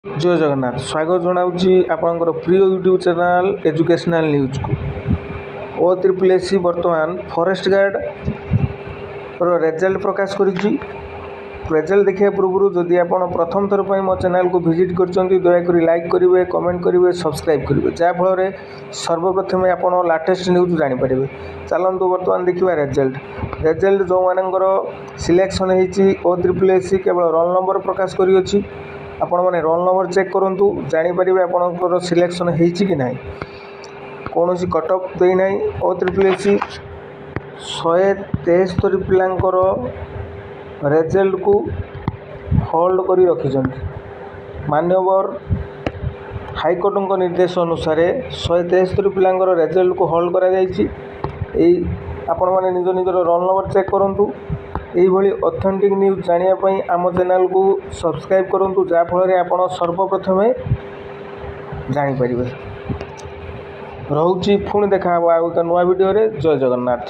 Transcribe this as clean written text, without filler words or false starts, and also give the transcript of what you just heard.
जय जगन्नाथ स्वागत जनाऊँगी आपणकर प्रिय यूट्यूब चैनल एजुकेशनल न्यूज को OSSC बर्तमान फॉरेस्ट गार्ड रिजल्ट प्रकाश करिछि। रिजल्ट देखिया पूर्व जदि आप प्रथम थर पर मो चैनल को विजिट कर दयाक लाइक करेंगे, कमेंट करेंगे, सब्सक्राइब करेंगे जहाँफल सर्वप्रथम आप लाटेस्ट न्यूज जानीपर। चलतु बर्तमान देखा रिजल्ट जो मानकर सिलेक्शन होती OSSC केवल रोल नंबर प्रकाश करी आपण मैंने रोल नंबर चेक करूँ जानीपर आपंकर सिलेक्शन होती कि ना। कौन कट अफ देना OSSC 173 पिलांकर रिजल्ट को होल्ड करी रखिछन्ति। मान्यवर हाईकोर्ट निर्देश अनुसार 173 पिलांकर रिजल्ट को होल्ड करा जायछि। आपण मैंने निज निजर रोल नंबर चेक करूँ। यही ऑथेंटिक न्यूज जानापी आम चैनल को सब्सक्राइब करूँ जहाँफल आप सर्वप्रथम जानीपर। रोची पुणी देखा एक नुआ वीडियो रे। जय जगन्नाथ।